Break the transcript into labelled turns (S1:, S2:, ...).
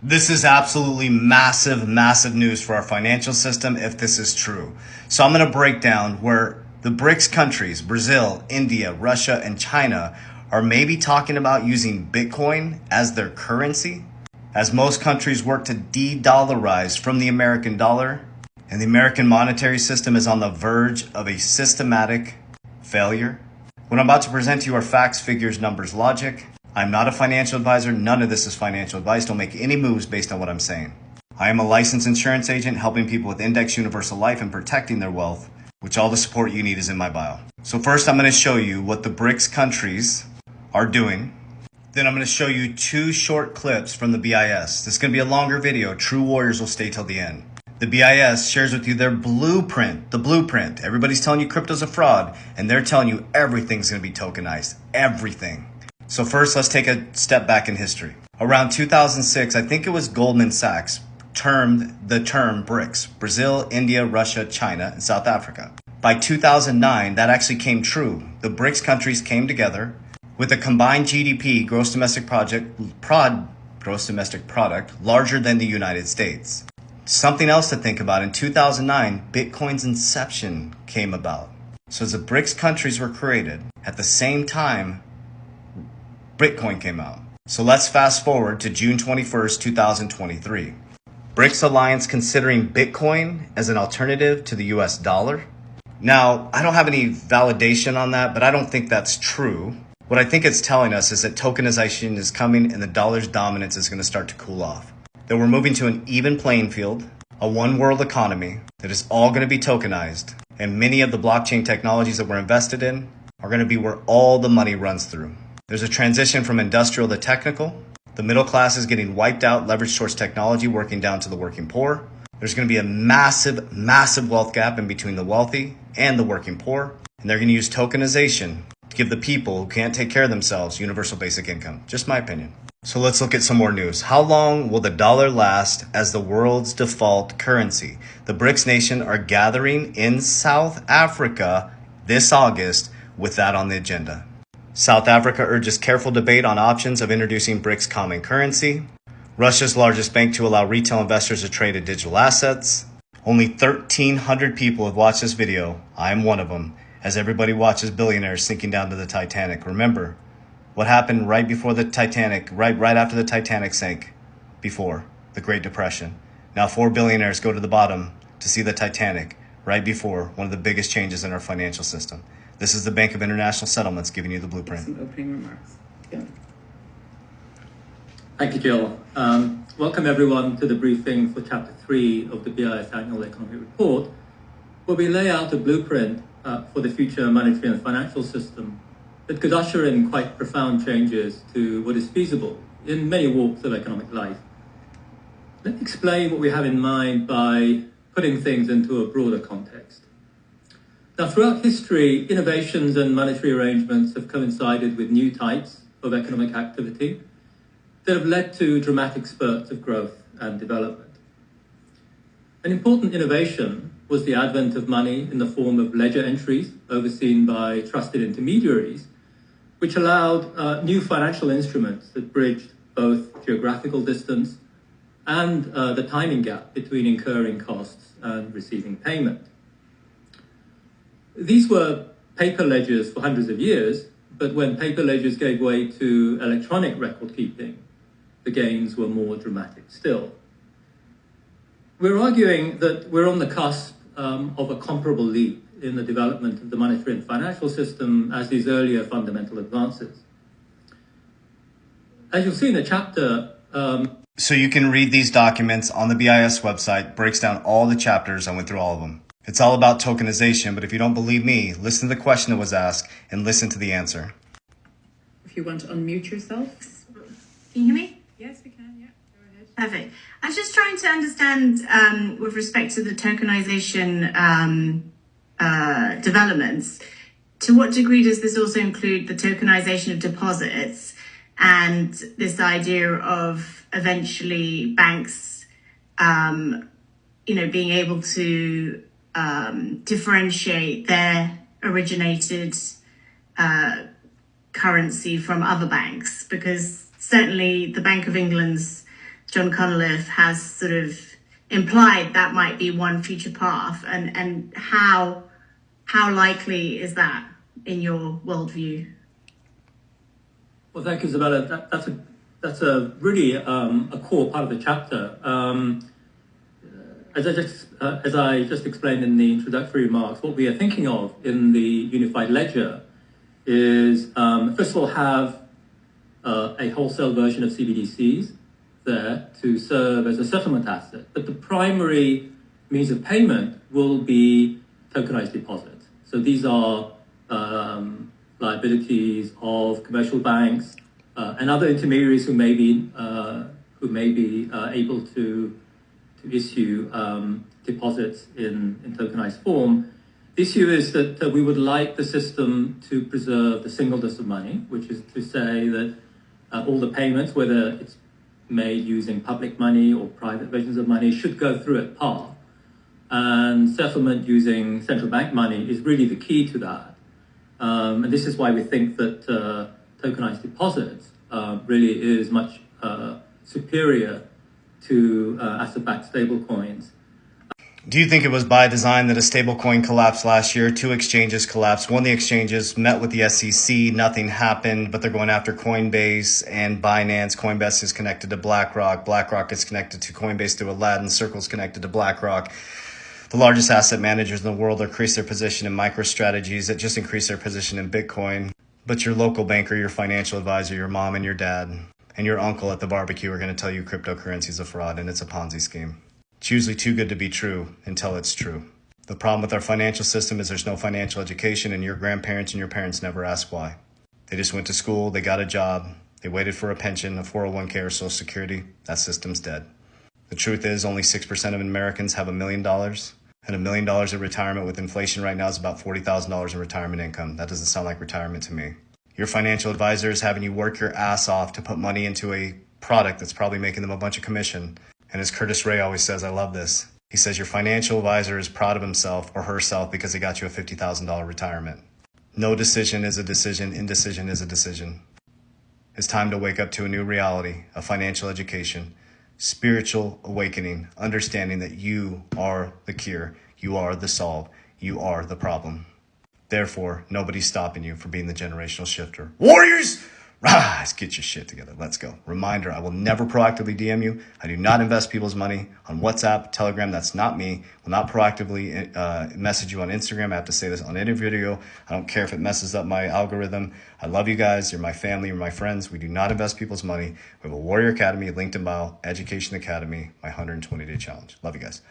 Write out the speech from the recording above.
S1: This is absolutely massive, massive news for our financial system if this is true. So I'm going to break down where the BRICS countries, Brazil, India, Russia, and China, are maybe talking about using Bitcoin as their currency, as most countries work to de-dollarize from the American dollar, and the American monetary system is on the verge of a systematic failure. What I'm about to present to you are facts, figures, numbers, logic. I'm not a financial advisor. None of this is financial advice. Don't make any moves based on what I'm saying. I am a licensed insurance agent helping people with Index Universal Life and protecting their wealth, which all the support you need is in my bio. So first I'm going to show you what the BRICS countries are doing. Then I'm going to show you two short clips from the BIS. This is going to be a longer video. True warriors will stay till the end. The BIS shares with you their blueprint, the blueprint. Everybody's telling you crypto's a fraud, and they're telling you everything's going to be tokenized. Everything. So first, let's take a step back in history. Around 2006, I think it was Goldman Sachs termed the term BRICS, Brazil, India, Russia, China, and South Africa. By 2009, that actually came true. The BRICS countries came together with a combined GDP, gross domestic product, larger than the United States. Something else to think about, in 2009, Bitcoin's inception came about. So as the BRICS countries were created, at the same time, Bitcoin came out. So let's fast forward to June 21st, 2023. BRICS Alliance considering Bitcoin as an alternative to the US dollar. Now, I don't have any validation on that, but I don't think that's true. What I think it's telling us is that tokenization is coming and the dollar's dominance is going to start to cool off. That we're moving to an even playing field, a one world economy that is all going to be tokenized. And many of the blockchain technologies that we're invested in are going to be where all the money runs through. There's a transition from industrial to technical. The middle class is getting wiped out, leveraged towards technology, working down to the working poor. There's going to be a massive, massive wealth gap in between the wealthy and the working poor. And they're going to use tokenization to give the people who can't take care of themselves universal basic income. Just my opinion. So let's look at some more news. How long will the dollar last as the world's default currency? The BRICS nation are gathering in South Africa this August with that on the agenda. South Africa urges careful debate on options of introducing BRICS common currency. Russia's largest bank to allow retail investors to trade in digital assets. Only 1,300 people have watched this video. I am one of them, as everybody watches billionaires sinking down to the Titanic. Remember what happened right before the Titanic, right after the Titanic sank, before the Great Depression. Now 4 billionaires go to the bottom to see the Titanic right before one of the biggest changes in our financial system. This is the Bank of International Settlements giving you the blueprint.
S2: Some opening remarks. Yeah.
S3: Thank you, Jill. Welcome everyone to the briefing for Chapter 3 of the BIS Annual Economic Report, where we lay out a blueprint for the future monetary and financial system that could usher in quite profound changes to what is feasible in many walks of economic life. Let me explain what we have in mind by putting things into a broader context. Now, throughout history, innovations and monetary arrangements have coincided with new types of economic activity that have led to dramatic spurts of growth and development. An important innovation was the advent of money in the form of ledger entries overseen by trusted intermediaries, which allowed new financial instruments that bridged both geographical distance and the timing gap between incurring costs and receiving payment. These were paper ledgers for hundreds of years, but when paper ledgers gave way to electronic record keeping, the gains were more dramatic still. We're arguing that we're on the cusp of a comparable leap in the development of the monetary and financial system as these earlier fundamental advances. As you'll see in the chapter...
S1: So you can read these documents on the BIS website, breaks down all the chapters. I went through all of them. It's all about tokenization, but if you don't believe me, listen to the question that was asked and listen to the answer.
S2: If you want to unmute yourself.
S4: Can you hear me?
S2: Yes, we can, yeah. Go ahead.
S4: Perfect. I was just trying to understand with respect to the tokenization developments, to what degree does this also include the tokenization of deposits and this idea of eventually banks, being able to differentiate their originated currency from other banks? Because certainly the Bank of England's John Cunliffe has sort of implied that might be one future path, and how likely is that in your worldview?
S3: Well, thank you, Isabella. That's a really a core part of the chapter. As I just explained in the introductory remarks, what we are thinking of in the unified ledger is, first of all, have a wholesale version of CBDCs there to serve as a settlement asset. But the primary means of payment will be tokenized deposits. So these are liabilities of commercial banks and other intermediaries who may be able to issue deposits in tokenized form. The issue is that we would like the system to preserve the singleness of money, which is to say that all the payments, whether it's made using public money or private versions of money, should go through at par. And settlement using central bank money is really the key to that. And this is why we think that tokenized deposits really is much superior to asset-backed stablecoins.
S1: Do you think it was by design that a stablecoin collapsed last year? 2 exchanges collapsed. One of the exchanges met with the SEC, nothing happened, but they're going after Coinbase and Binance. Coinbase is connected to BlackRock. BlackRock is connected to Coinbase through Aladdin. Circle's connected to BlackRock. The largest asset managers in the world increased their position in MicroStrategies that just increased their position in Bitcoin. But your local banker, your financial advisor, your mom and your dad, and your uncle at the barbecue are going to tell you cryptocurrency is a fraud and it's a Ponzi scheme. It's usually too good to be true until it's true. The problem with our financial system is there's no financial education, and your grandparents and your parents never asked why. They just went to school, they got a job, they waited for a pension, a 401k or Social Security. That system's dead. The truth is only 6% of Americans have $1 million, and $1 million in retirement with inflation right now is about $40,000 in retirement income. That doesn't sound like retirement to me. Your financial advisor is having you work your ass off to put money into a product that's probably making them a bunch of commission. And as Curtis Ray always says, I love this. He says your financial advisor is proud of himself or herself because they got you a $50,000 retirement. No decision is a decision. Indecision is a decision. It's time to wake up to a new reality, a financial education, spiritual awakening, understanding that you are the cure, you are the solve, you are the problem. Therefore, nobody's stopping you from being the generational shifter. Warriors! Rise, get your shit together. Let's go. Reminder, I will never proactively DM you. I do not invest people's money on WhatsApp, Telegram. That's not me. I will not proactively message you on Instagram. I have to say this on any video. I don't care if it messes up my algorithm. I love you guys. You're my family. You're my friends. We do not invest people's money. We have a Warrior Academy, linked in bio, Education Academy, my 120-day challenge. Love you guys.